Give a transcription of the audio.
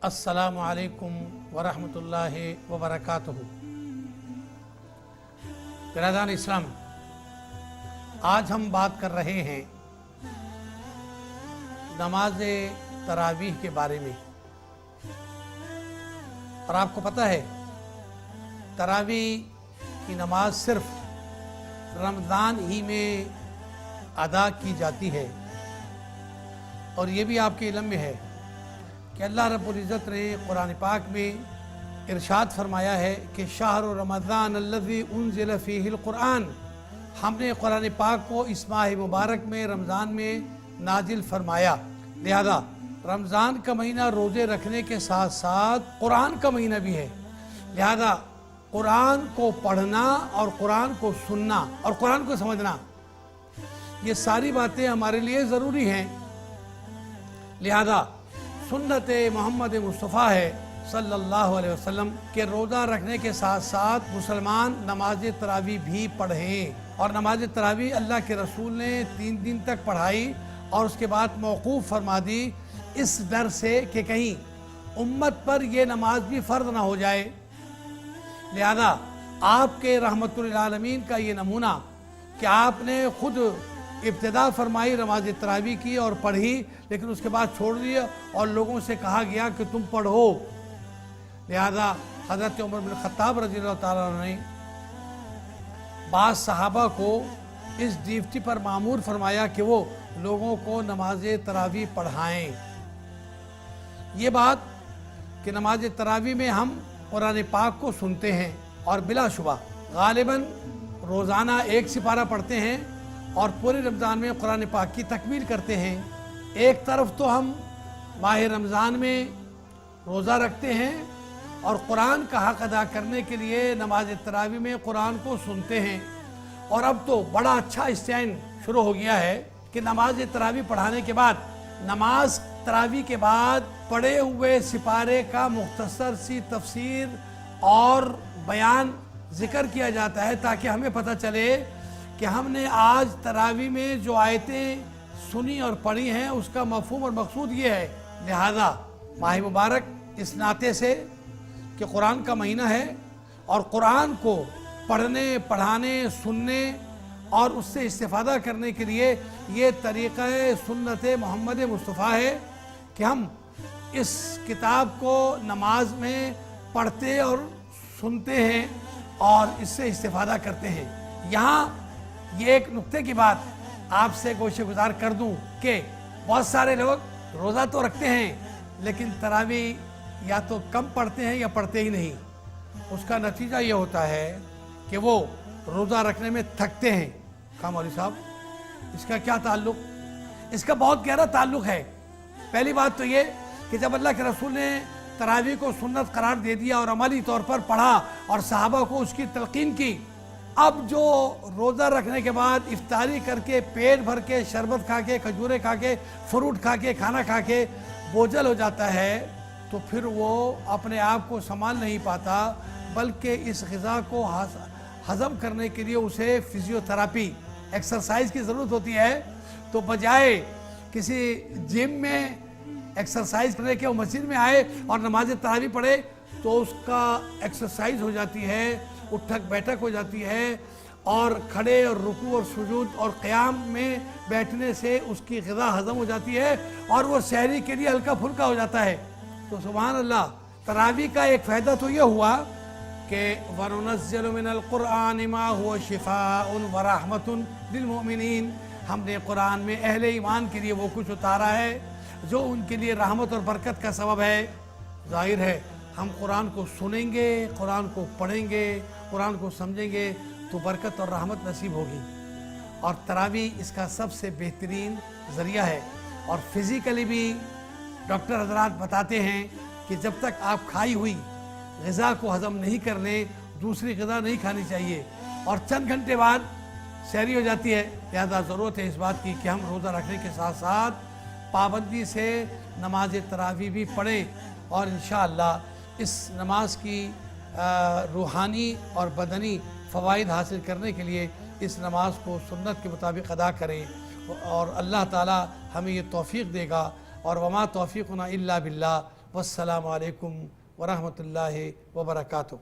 अस्सलामु अलैकुम वरहमतुल्लाहि वबरकातुहू। बिरादरान इस्लाम, आज हम बात कर रहे हैं नमाज तरावीह के बारे में। और आपको पता है तरावीह की नमाज सिर्फ रमज़ान ही में अदा की जाती है। और ये भी आपके इल्म में है कि अल्लाह रब्बुल इज़्ज़त ने कुरान पाक में इरशाद फरमाया है कि शाहरु रमज़ान अल्लज़ी उन्ज़िल फ़ीहिल कुरान, हमने कुरान पाक को इस माह मुबारक में रमज़ान में नाजिल फरमाया। लिहाजा रमज़ान का महीना रोज़े रखने के साथ साथ कुरान का महीना भी है। लिहाजा कुरान को पढ़ना और कुरान को सुनना और कुरान को समझना, ये सारी बातें हमारे लिए ज़रूरी हैं। लिहाजा सुन्नत मोहम्मद मुस्तफ़ा है सल्लल्लाहु अलैहि वसल्लम के रोज़ा रखने के साथ साथ मुसलमान नमाज तरावी भी पढ़ें। और नमाज तरावी अल्लाह के रसूल ने 3 दिन तक पढ़ाई और उसके बाद मौकूफ़ फरमा दी, इस डर से कि कहीं उम्मत पर यह नमाज भी फ़र्ज ना हो जाए। लिहाजा आपके रहमतुल आलमीन का ये नमूना कि आपने खुद इब्तिदा फरमाई नमाज तरावी की और पढ़ी, लेकिन उसके बाद छोड़ दिया और लोगों से कहा गया कि तुम पढ़ो। लिहाजा हज़रत उमर बिन ख़त्ताब रज़ियल्लाहु ताला अन्हु ने बाज़ सहाबा को इस ड्यूटी पर मामूर फरमाया कि वो लोगों को नमाज तरावी पढ़ाएं। ये बात कि नमाज तरावी में हम कुरान पाक को सुनते हैं और बिलाशुबा गालिबन रोज़ाना 1 सिपारा पढ़ते हैं और पूरे रमज़ान में कुरान पाक की तकमील करते हैं। एक तरफ तो हम माह रमज़ान में रोज़ा रखते हैं और कुरान का हक़ अदा करने के लिए नमाज तरावी में कुरान को सुनते हैं। और अब तो बड़ा अच्छा स्टैंड शुरू हो गया है कि नमाज तरावी पढ़ाने के बाद नमाज तरावी के बाद पढ़े हुए सिपारे का मुख्तसर सी तफसीर और बयान ज़िक्र किया जाता है, ताकि हमें पता चले कि हमने आज तरावी में जो आयतें सुनी और पढ़ी हैं उसका मफ़हूम और मकसूद ये है। लिहाजा माह मुबारक इस नाते से कि कुरान का महीना है और कुरान को पढ़ने, पढ़ाने, सुनने और उससे इस्तिफ़ादा करने के लिए ये तरीक़ा सुन्नत मोहम्मद मुस्तफ़ा है कि हम इस किताब को नमाज में पढ़ते और सुनते हैं और इससे इस्तिफ़ादा करते हैं। यहाँ ये एक नुक्ते की बात आपसे गोशेगुजार कर दूं कि बहुत सारे लोग रोज़ा तो रखते हैं लेकिन तरावी या तो कम पढ़ते हैं या पढ़ते ही नहीं। उसका नतीजा ये होता है कि वो रोज़ा रखने में थकते हैं। कहा मौलवी साहब, इसका क्या ताल्लुक़? इसका बहुत गहरा ताल्लुक़ है। पहली बात तो ये कि जब अल्लाह के रसूल ने तरावी को सुन्नत करार दे दिया और अमली तौर पर पढ़ा और सहाबा को उसकी तलकीन की, अब जो रोज़ा रखने के बाद इफ्तारी करके पेट भर के शरबत खा के, खजूरें खा के, फ्रूट खा के, खाना खा के बोझल हो जाता है, तो फिर वो अपने आप को संभाल नहीं पाता, बल्कि इस ग़िज़ा को हज़म करने के लिए उसे फिज़ियोथेरेपी, एक्सरसाइज की ज़रूरत होती है। तो बजाय किसी जिम में एक्सरसाइज करने के वो मस्जिद में आए और नमाज तरावी पढ़े तो उसका एक्सरसाइज हो जाती है, उठक बैठक हो जाती है और खड़े और रुकू और सुजूद और क़याम में बैठने से उसकी ग़िज़ा हज़म हो जाती है और वो सहरी के लिए हल्का फुल्का हो जाता है। तो सुभान अल्लाह, तरावी का एक फ़ायदा तो ये हुआ कि वनुनज़्ज़िलु मिनल क़ुरआनि मा हुवा शिफ़ाउन व रहमतुन लिल मुमिनीन, हमने कुरान में अहले ईमान के लिए वो कुछ उतारा है जो उनके लिए रहमत और बरकत का सबब है। ज़ाहिर है हम कुरान को सुनेंगे, कुरान को पढ़ेंगे, कुरान को समझेंगे तो बरकत और रहमत नसीब होगी। और तरावी इसका सबसे बेहतरीन ज़रिया है। और फिज़िकली भी डॉक्टर हज़रात बताते हैं कि जब तक आप खाई हुई ग़िज़ा को हज़म नहीं कर लें, दूसरी ग़िज़ा नहीं खानी चाहिए और चंद घंटे बाद सहरी हो जाती है। लिहाजा ज़रूरत है इस बात की कि हम रोज़ा रखने के साथ साथ पाबंदी से नमाज तरावी भी पढ़ें और इंशाअल्लाह इस नमाज की रूहानी और बदनी फ़वाइद हासिल करने के लिए इस नमाज को सुन्नत के मुताबिक अदा करें और अल्लाह ताला हमें ये तौफ़ीक़ देगा। और वमा तौफ़ीक़ुना इल्ला बिल्लाह والسلام علیکم ورحمۃ اللہ وبرکاتہ۔